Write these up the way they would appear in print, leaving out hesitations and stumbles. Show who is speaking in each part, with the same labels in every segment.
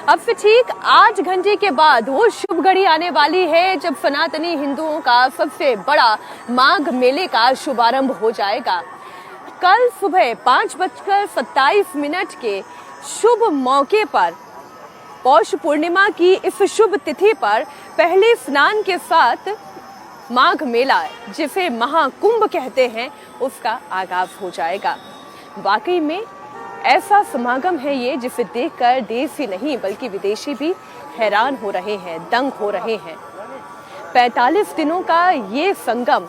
Speaker 1: अब से ठीक 8 घंटे के बाद वो शुभ घड़ी आने वाली है जब सनातनी हिंदुओं का सबसे बड़ा माघ मेले का शुभारंभ हो जाएगा। कल सुबह 5:27 के शुभ मौके पर पौष पूर्णिमा की इस शुभ तिथि पर पहले स्नान के साथ माघ मेला, जिसे महाकुंभ कहते हैं, उसका आगाज हो जाएगा। वाकई में ऐसा समागम है ये जिसे देखकर देश ही नहीं बल्कि विदेशी भी हैरान हो रहे हैं, दंग हो रहे हैं। 45 दिनों का ये संगम,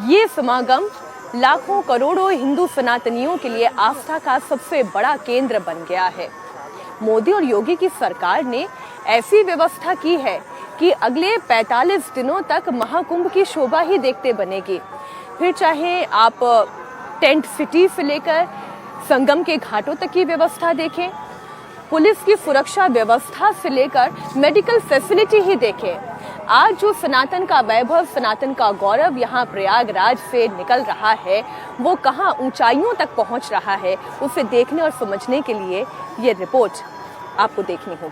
Speaker 1: ये समागम लाखों करोड़ों हिंदू सनातनियों के लिए आस्था का सबसे बड़ा केंद्र बन गया है। मोदी और योगी की सरकार ने ऐसी व्यवस्था की है कि अगले 45 दिनों तक महाकुंभ की शोभा ही देखते बनेगी। फिर चाहे आप टेंट सिटी से लेकर संगम के घाटों तक की व्यवस्था देखें, पुलिस की सुरक्षा व्यवस्था से लेकर मेडिकल फैसिलिटी ही देखें। आज जो सनातन का वैभव, सनातन का गौरव यहाँ प्रयागराज से निकल रहा है, वो कहाँ ऊंचाइयों तक पहुँच रहा है, उसे देखने और समझने के लिए ये रिपोर्ट आपको देखनी होगी।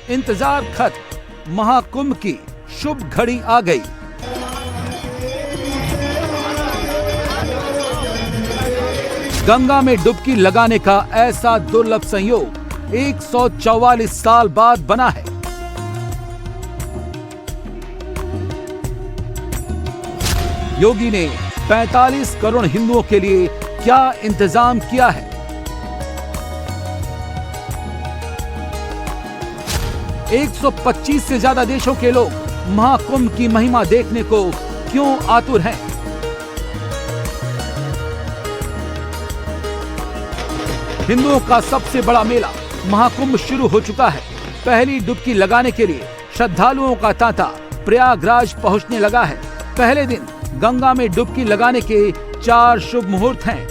Speaker 2: इंतजार खत्म, महाकुंभ की शुभ घड़ी आ गई। गंगा में डुबकी लगाने का ऐसा दुर्लभ संयोग 144 साल बाद बना है। योगी ने 45 करोड़ हिंदुओं के लिए क्या इंतजाम किया है? एक 125 से ज्यादा देशों के लोग महाकुंभ की महिमा देखने को क्यों आतुर हैं? हिंदुओं का सबसे बड़ा मेला महाकुंभ शुरू हो चुका है। पहली डुबकी लगाने के लिए श्रद्धालुओं का तांता प्रयागराज पहुंचने लगा है। पहले दिन गंगा में डुबकी लगाने के 4 शुभ मुहूर्त हैं।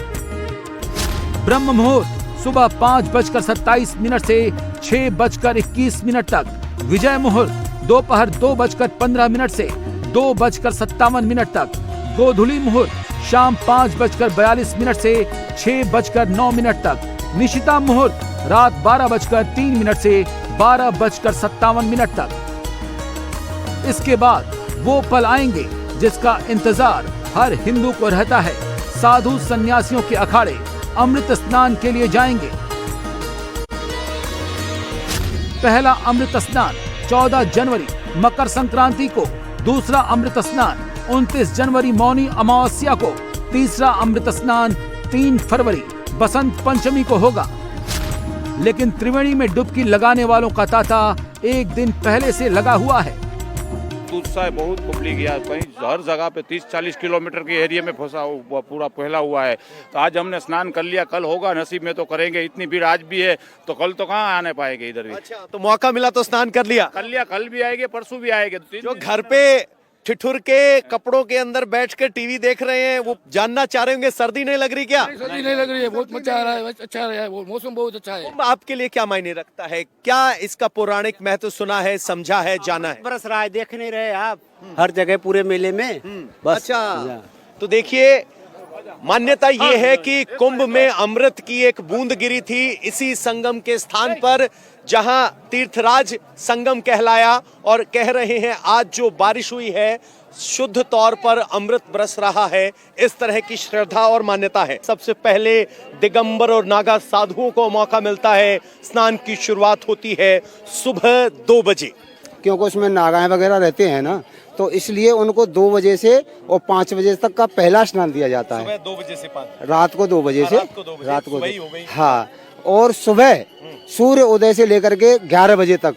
Speaker 2: ब्रह्म मुहूर्त सुबह 5:27 से 6:21 तक, विजय मुहूर्त दोपहर 2:15 से 2:57 तक, गोधूली मुहूर्त शाम 5:42 से 6:09 तक, निशिता मुहूर्त रात 12:03 से 12:57 तक। इसके बाद वो पल आएंगे जिसका इंतजार हर हिंदू को रहता है। साधु सन्यासियों के अखाड़े अमृत स्नान के लिए जाएंगे। पहला अमृत स्नान 14 जनवरी मकर संक्रांति को, दूसरा अमृत स्नान 29 जनवरी मौनी अमावस्या को, तीसरा अमृत स्नान 3 फरवरी बसंत पंचमी को होगा। लेकिन त्रिवेणी में डुबकी लगाने वालों का तांता एक दिन पहले से लगा हुआ है।
Speaker 3: उत्साह बहुत पब्लिक गया, कहीं हर जगह पे 30-40 किलोमीटर के एरिया में फंसा हुआ पूरा फैला हुआ है। तो आज हमने स्नान कर लिया, कल होगा, नसीब में तो करेंगे। इतनी भीड़ आज भी है तो कल तो कहाँ आने पाएंगे इधर भी।
Speaker 4: अच्छा, तो मौका मिला तो स्नान कर लिया?
Speaker 3: कल भी आएंगे, परसों भी आएंगे।
Speaker 4: जो घर पे ठिठुर के कपड़ों के अंदर बैठ के टीवी देख रहे हैं, वो जानना चाह रहे होंगे सर्दी नहीं लग रही क्या?
Speaker 5: सर्दी नहीं लग रही है, बहुत मजा आ रहा है, अच्छा रहा है, वो मौसम बहुत अच्छा है।
Speaker 4: आपके लिए क्या मायने रखता है? क्या इसका पौराणिक महत्व सुना है, समझा है, जाना है?
Speaker 6: बरस रहा है, देख नहीं रहे आप हर जगह पूरे मेले में बस।
Speaker 4: अच्छा, तो देखिए मान्यता ये है कि कुंभ में अमृत की एक बूंद गिरी थी इसी संगम के स्थान पर, जहां तीर्थराज संगम कहलाया। और कह रहे हैं आज जो बारिश हुई है शुद्ध तौर पर अमृत बरस रहा है, इस तरह की श्रद्धा और मान्यता है। सबसे पहले दिगंबर और नागा साधुओं को मौका मिलता है। स्नान की शुरुआत होती है सुबह 2 बजे,
Speaker 6: क्योंकि उसमें नागाएं वगैरह रहते हैं ना, तो इसलिए उनको 2 बजे से और 5 बजे तक का पहला स्नान दिया जाता है।
Speaker 4: सुबह 2 बजे से 5,
Speaker 6: रात को 2 बजे से,
Speaker 4: रात को हो गई।
Speaker 6: हाँ, और सुबह सूर्य उदय से लेकर के 11 बजे तक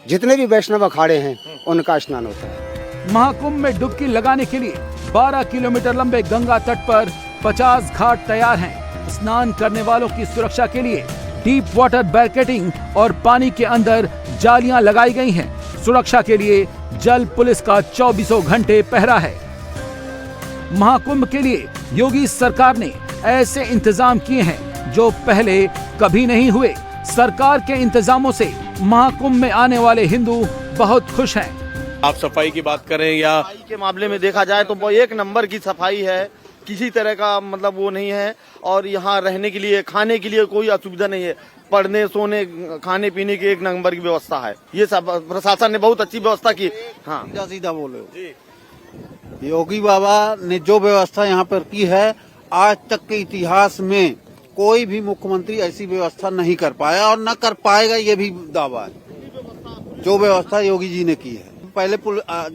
Speaker 6: जितने भी वैष्णव अखाड़े हैं उनका स्नान होता है।
Speaker 2: महाकुंभ में डुबकी लगाने के लिए 12 किलोमीटर लंबे गंगा तट पर 50 घाट तैयार हैं। स्नान करने वालों की सुरक्षा के लिए डीप वाटर बैरिकेडिंग और पानी के अंदर जालियां लगाई गई हैं। सुरक्षा के लिए जल पुलिस का 24 घंटे पहरा है। महाकुंभ के लिए योगी सरकार ने ऐसे इंतजाम किए हैं जो पहले कभी नहीं हुए। सरकार के इंतजामों से महाकुंभ में आने वाले हिंदू बहुत खुश हैं।
Speaker 4: आप सफाई की बात करें या
Speaker 7: सफाई के मामले में देखा जाए तो वो एक नंबर की सफाई है, किसी तरह का मतलब वो नहीं है। और यहाँ रहने के लिए, खाने के लिए कोई असुविधा नहीं है। पढ़ने, सोने, खाने पीने की एक नंबर की व्यवस्था है। ये सब प्रशासन ने बहुत अच्छी व्यवस्था की। हाँ,
Speaker 8: सीधा बोले, योगी बाबा ने जो व्यवस्था यहाँ पर की है, आज तक के इतिहास में कोई भी मुख्यमंत्री ऐसी व्यवस्था नहीं कर पाया और न कर पाएगा, ये भी दावा है। जो व्यवस्था योगी जी ने की है। पहले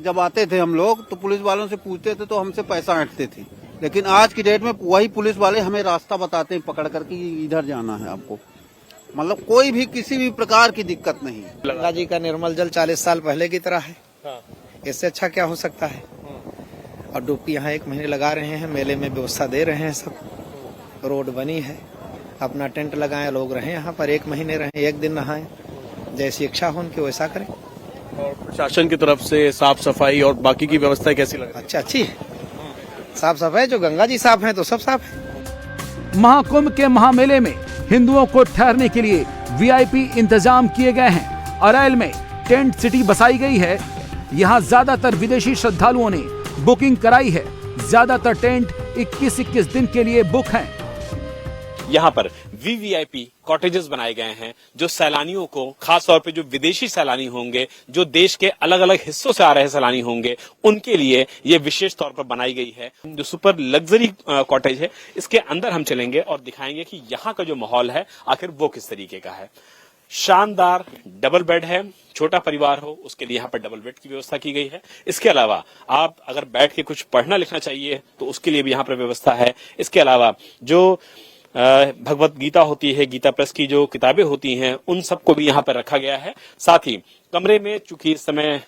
Speaker 8: जब आते थे हम लोग तो पुलिस वालों से पूछते थे तो हमसे पैसा ऐंठते थे, लेकिन आज की डेट में वही पुलिस वाले हमें रास्ता बताते हैं पकड़ कर कि इधर जाना है आपको। मतलब कोई भी किसी भी प्रकार की दिक्कत नहीं।
Speaker 9: गंगा जी का निर्मल जल 40 साल पहले की तरह है। इससे अच्छा क्या हो सकता है। और डुबकी यहाँ 1 महीने लगा रहे हैं, मेले में व्यवस्था दे रहे हैं सब। रोड बनी है, अपना टेंट लगाएं, लोग रहें यहाँ पर 1 महीने रहें, 1 दिन नहाएं, जैसी इच्छा हो उनकी वैसा करें।
Speaker 4: और प्रशासन की तरफ से साफ सफाई और बाकी की व्यवस्था कैसी लगी?
Speaker 9: अच्छा, अच्छी है, साफ सफाई। जो गंगा जी साफ है तो सब साफ है।
Speaker 2: महाकुंभ के महामेले में हिंदुओं को ठहरने के लिए वीआईपी इंतजाम किए गए हैं। अरैल में टेंट सिटी बसाई गई है। यहाँ ज्यादातर विदेशी श्रद्धालुओं ने बुकिंग कराई है। ज्यादातर टेंट 21-21 दिन के लिए बुक हैं।
Speaker 10: यहाँ पर वीवीआईपी कॉटेजेस बनाए गए हैं जो सैलानियों को, खास तौर पे जो विदेशी सैलानी होंगे, जो देश के अलग अलग हिस्सों से आ रहे सैलानी होंगे, उनके लिए ये विशेष तौर पर बनाई गई है। जो सुपर लग्जरी कॉटेज है, इसके अंदर हम चलेंगे और दिखाएंगे कि यहाँ का जो माहौल है आखिर वो किस तरीके का है। शानदार डबल बेड है, छोटा परिवार हो उसके लिए यहाँ पर डबल बेड की व्यवस्था की गई है। इसके अलावा आप अगर बैठ के कुछ पढ़ना लिखना चाहिए तो उसके लिए भी यहाँ पर व्यवस्था है। इसके अलावा जो भगवत गीता होती है, गीता प्रेस की जो किताबें होती हैं, उन सबको भी यहाँ पर रखा गया है। साथ ही कमरे में चूंकि इस समय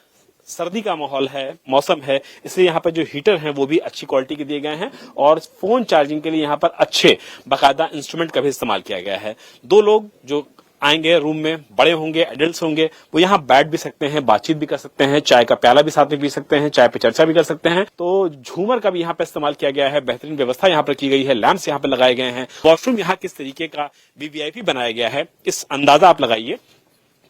Speaker 10: सर्दी का माहौल है, मौसम है, इसलिए यहाँ पर जो हीटर हैं वो भी अच्छी क्वालिटी के दिए गए हैं और फोन चार्जिंग के लिए यहाँ पर अच्छे बाकायदा इंस्ट्रूमेंट का भी इस्तेमाल किया गया है। 2 लोग जो आएंगे रूम में, बड़े होंगे, एडल्ट्स होंगे, वो यहाँ बैठ भी सकते हैं, बातचीत भी कर सकते हैं, चाय का प्याला भी साथ में पी सकते हैं, चाय पे चर्चा भी कर सकते हैं। तो झूमर का भी यहाँ पे इस्तेमाल किया गया है। बेहतरीन व्यवस्था यहाँ पर की गई है। लैंप्स यहाँ पे लगाए गए हैं। वॉशरूम यहाँ किस तरीके का वीवीआईपी बनाया गया है, इस अंदाजा आप लगाइए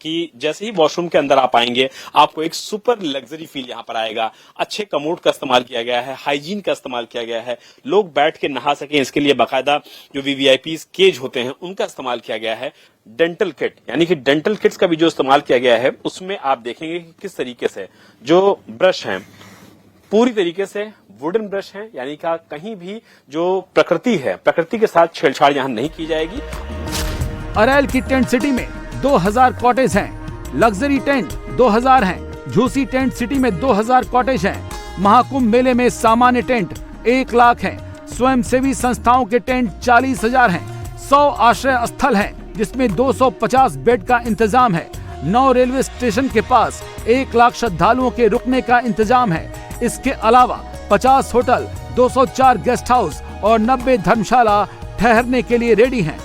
Speaker 10: कि जैसे ही वॉशरूम के अंदर आप आएंगे आपको एक सुपर लग्जरी फील यहाँ पर आएगा। अच्छे कमोड का इस्तेमाल किया गया है, हाइजीन का इस्तेमाल किया गया है, लोग बैठ के नहा सकें इसके लिए बाकायदा जो वीवीआईपीज केज होते हैं उनका इस्तेमाल किया गया है। डेंटल किट यानी कि डेंटल किट्स का भी जो इस्तेमाल किया गया है उसमें आप देखेंगे कि किस तरीके से जो ब्रश हैं पूरी तरीके से वुडन ब्रश हैं, यानी कि कहीं भी जो प्रकृति है, प्रकृति के साथ छेड़छाड़ यहाँ नहीं की जाएगी।
Speaker 2: अरैल की टेंट सिटी में 2000 कॉटेज हैं। लग्जरी टेंट 2000 हैं। झूसी टेंट सिटी में 2000 कॉटेज हैं। महाकुंभ मेले में सामान्य टेंट 1 लाख हैं। स्वयंसेवी संस्थाओं के टेंट 40,000 हैं। 100 आश्रय स्थल हैं जिसमें 250 बेड का इंतजाम है। 9 रेलवे स्टेशन के पास 1 लाख श्रद्धालुओं के रुकने का इंतजाम है। इसके अलावा 50 होटल, 204 गेस्ट हाउस और 90 धर्मशाला ठहरने के लिए रेडी हैं।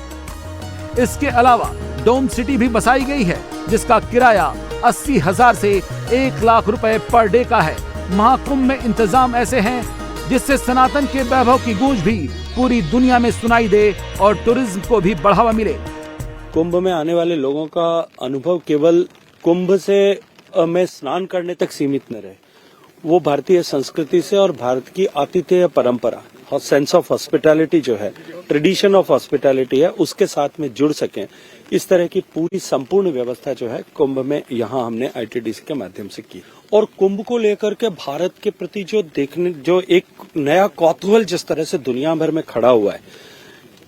Speaker 2: इसके अलावा डोम सिटी भी बसाई गई है जिसका किराया 80,000 से 1 लाख रुपए पर डे का है। महाकुंभ में इंतजाम ऐसे हैं जिससे सनातन के वैभव की गूंज भी पूरी दुनिया में सुनाई दे और टूरिज्म को भी बढ़ावा मिले।
Speaker 11: कुंभ में आने वाले लोगों का अनुभव केवल कुंभ से में स्नान करने तक सीमित न रहे, वो भारतीय संस्कृति से और भारत की आतिथेय परंपरा और सेंस ऑफ हॉस्पिटैलिटी जो है, ट्रेडिशन ऑफ हॉस्पिटैलिटी है, उसके साथ में जुड़ सकें। इस तरह की पूरी संपूर्ण व्यवस्था जो है कुंभ में यहाँ हमने आईटीडीसी के माध्यम से की। और कुंभ को लेकर के भारत के प्रति जो एक नया कौतूहल जिस तरह से दुनिया भर में खड़ा हुआ है,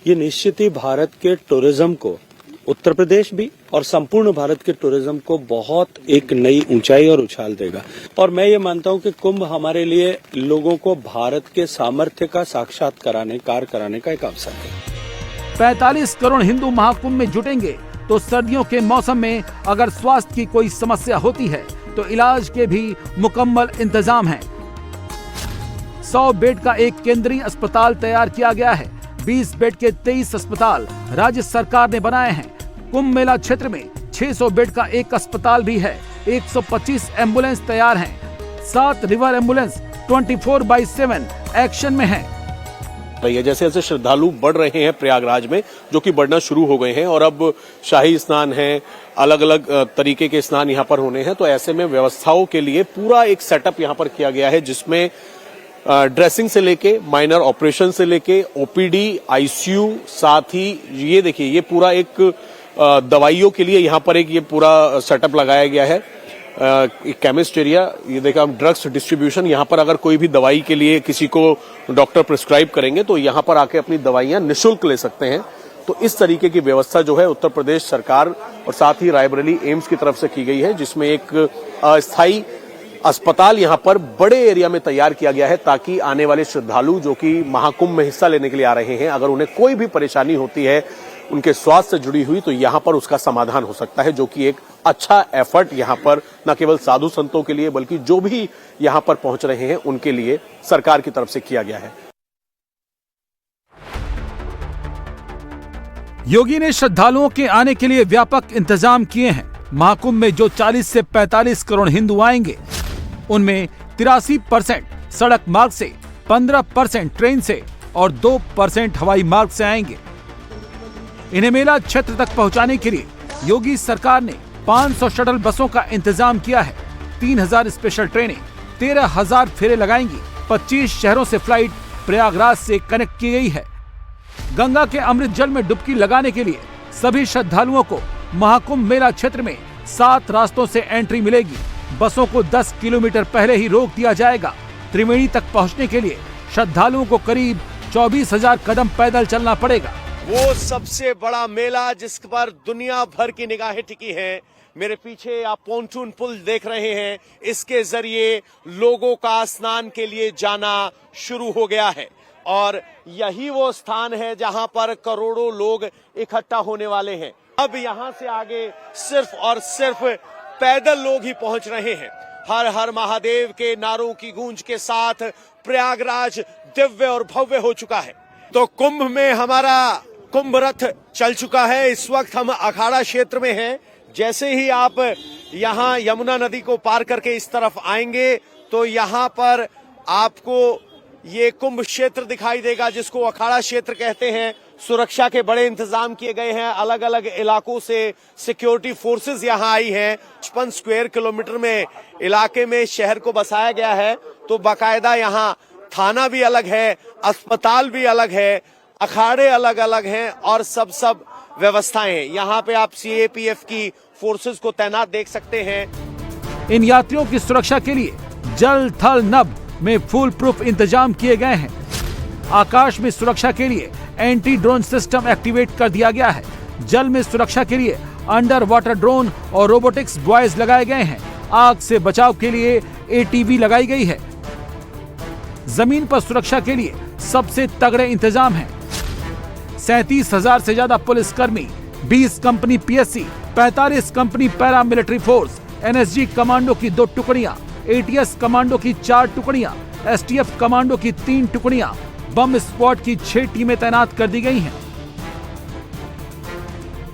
Speaker 11: ये निश्चित ही भारत के टूरिज्म को, उत्तर प्रदेश भी और संपूर्ण भारत के टूरिज्म को बहुत एक नई ऊंचाई और उछाल देगा। और मैं ये मानता हूं कि कुंभ हमारे लिए लोगों को भारत के सामर्थ्य का साक्षात्कार कराने का एक अवसर है।
Speaker 2: 45 करोड़ हिंदू महाकुंभ में जुटेंगे तो सर्दियों के मौसम में अगर स्वास्थ्य की कोई समस्या होती है तो इलाज के भी मुकम्मल इंतजाम है। 100 बेड का एक केंद्रीय अस्पताल तैयार किया गया है। 20 बेड के 23 अस्पताल राज्य सरकार ने बनाए हैं। कुंभ मेला क्षेत्र में 600 बेड का एक अस्पताल भी है। 125 एम्बुलेंस तैयार हैं। 7 रिवर एम्बुलेंस 24/7 एक्शन में हैं।
Speaker 4: रही है। जैसे जैसे श्रद्धालु बढ़ रहे हैं प्रयागराज में, जो कि बढ़ना शुरू हो गए हैं और अब शाही स्नान है, अलग अलग तरीके के स्नान यहाँ पर होने हैं, तो ऐसे में व्यवस्थाओं के लिए पूरा एक सेटअप यहाँ पर किया गया है, जिसमें ड्रेसिंग से लेके माइनर ऑपरेशन से लेके ओपीडी, आईसीयू, साथ ही ये देखिए ये पूरा एक दवाइयों के लिए यहाँ पर एक ये पूरा सेटअप लगाया गया है, एक केमिस्ट एरिया। ये देखा हम ड्रग्स डिस्ट्रीब्यूशन, यहाँ पर अगर कोई भी दवाई के लिए किसी को डॉक्टर प्रिस्क्राइब करेंगे तो यहाँ पर आके अपनी दवाइयां निःशुल्क ले सकते हैं। तो इस तरीके की व्यवस्था जो है उत्तर प्रदेश सरकार और साथ ही रायबरेली एम्स की तरफ से की गई है, जिसमें एक अस्थायी अस्पताल यहाँ पर बड़े एरिया में तैयार किया गया है, ताकि आने वाले श्रद्धालु जो कि महाकुंभ में हिस्सा लेने के लिए आ रहे हैं, अगर उन्हें कोई भी परेशानी होती है उनके स्वास्थ्य से जुड़ी हुई, तो यहाँ पर उसका समाधान हो सकता है, जो कि एक अच्छा एफर्ट यहाँ पर न केवल साधु संतों के लिए बल्कि जो भी यहाँ पर पहुंच रहे हैं उनके लिए सरकार की तरफ से किया गया है।
Speaker 2: योगी ने श्रद्धालुओं के आने के लिए व्यापक इंतजाम किए हैं। महाकुंभ में जो 40 से 45 करोड़ हिंदू आएंगे, उनमें 83% सड़क मार्ग से, 15% ट्रेन से और 2% हवाई मार्ग से आएंगे। इन्हें मेला क्षेत्र तक पहुंचाने के लिए योगी सरकार ने 500 शटल बसों का इंतजाम किया है। 3000 स्पेशल ट्रेनें, 13,000 फेरे लगाएंगी। 25 शहरों से फ्लाइट प्रयागराज से कनेक्ट की गई है। गंगा के अमृत जल में डुबकी लगाने के लिए सभी श्रद्धालुओं को महाकुंभ मेला क्षेत्र में 7 रास्तों से एंट्री मिलेगी। बसों को 10 किलोमीटर पहले ही रोक दिया जाएगा। त्रिवेणी तक पहुंचने के लिए श्रद्धालुओं को करीब 24,000 कदम पैदल चलना पड़ेगा।
Speaker 4: वो सबसे बड़ा मेला जिस पर दुनिया भर की निगाहें टिकी हैं। मेरे पीछे आप पोंटून पुल देख रहे हैं, इसके जरिए लोगों का स्नान के लिए जाना शुरू हो गया है और यही वो स्थान है जहां पर करोड़ों लोग इकट्ठा होने वाले हैं। अब यहां से आगे सिर्फ और सिर्फ पैदल लोग ही पहुंच रहे हैं। हर हर महादेव के नारों की गूंज के साथ प्रयागराज दिव्य और भव्य हो चुका है। तो कुंभ में हमारा कुंभ रथ चल चुका है। इस वक्त हम अखाड़ा क्षेत्र में हैं। जैसे ही आप यहां यमुना नदी को पार करके इस तरफ आएंगे तो यहां पर आपको ये कुंभ क्षेत्र दिखाई देगा, जिसको अखाड़ा क्षेत्र कहते हैं। सुरक्षा के बड़े इंतजाम किए गए हैं। अलग अलग इलाकों से सिक्योरिटी फोर्सेस यहां आई हैं। 55 स्क्वायर किलोमीटर में इलाके में शहर को बसाया गया है, तो बाकायदा यहां थाना भी अलग है, अस्पताल भी अलग है, अखाड़े अलग अलग हैं और सब व्यवस्थाएं। यहाँ पे आप सीएपीएफ की फोर्सेस को तैनात देख सकते हैं।
Speaker 2: इन यात्रियों की सुरक्षा के लिए जल, थल, नभ में फुल प्रूफ इंतजाम किए गए हैं। आकाश में सुरक्षा के लिए एंटी ड्रोन सिस्टम एक्टिवेट कर दिया गया है। जल में सुरक्षा के लिए अंडर वाटर ड्रोन और रोबोटिक्स बॉयज लगाए गए हैं। आग से बचाव के लिए एटीवी लगाई गई है। जमीन पर सुरक्षा के लिए सबसे तगड़े इंतजाम हैं। 37,000 से ज्यादा पुलिसकर्मी, 20 company PSC, 45 company para military force, NSG commando की 2 टुकड़ियां, एटीएस कमांडो की 4 टुकड़ियां, एसटीएफ कमांडो की 3 टुकड़ियां, बम स्क्वाड की 6 टीमें तैनात कर दी गई हैं।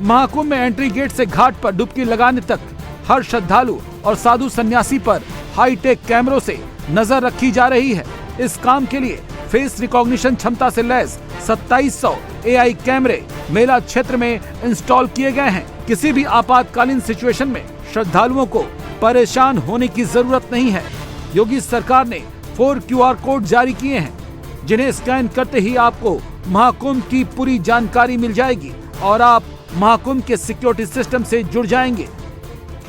Speaker 2: महाकुंभ में एंट्री गेट से घाट पर डुबकी लगाने तक हर श्रद्धालु और साधु सन्यासी पर हाईटेक कैमरों से नजर रखी जा रही है। इस काम के लिए फेस रिकॉग्निशन क्षमता से लैस 2700 एआई कैमरे मेला क्षेत्र में इंस्टॉल किए गए हैं। किसी भी आपातकालीन सिचुएशन में श्रद्धालुओं को परेशान होने की जरूरत नहीं है। योगी सरकार ने 4 QR कोड जारी किए हैं, जिन्हें स्कैन करते ही आपको महाकुंभ की पूरी जानकारी मिल जाएगी और आप महाकुंभ के सिक्योरिटी सिस्टम से जुड़ जाएंगे।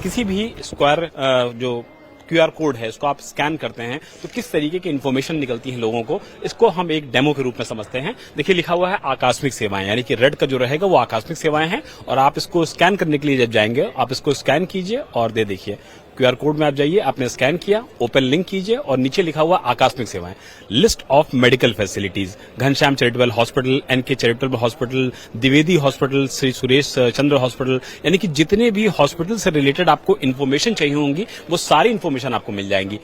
Speaker 10: किसी भी स्क्वायर जो QR कोड है, इसको आप स्कैन करते हैं तो किस तरीके की इन्फॉर्मेशन निकलती है लोगों को, इसको हम एक डेमो के रूप में समझते हैं। देखिए लिखा हुआ है आकस्मिक सेवाएं, यानी कि रेड का जो रहेगा वो आकस्मिक सेवाएं हैं और आप इसको स्कैन करने के लिए जब जाएंगे आप इसको स्कैन कीजिए और दे देखिए। QR कोड में आप जाइए, आपने स्कैन किया, ओपन लिंक कीजिए और नीचे लिखा हुआ आकस्मिक सेवाएं, list of medical facilities, Ghanshyam charitable hospital, NK charitable hospital, Dwivedi hospital, Shri Suresh Chandra hospital, यानी कि जितने भी हॉस्पिटल से रिलेटेड आपको इन्फॉर्मेशन चाहिए होंगी वो सारी इन्फॉर्मेशन आपको मिल जाएंगी।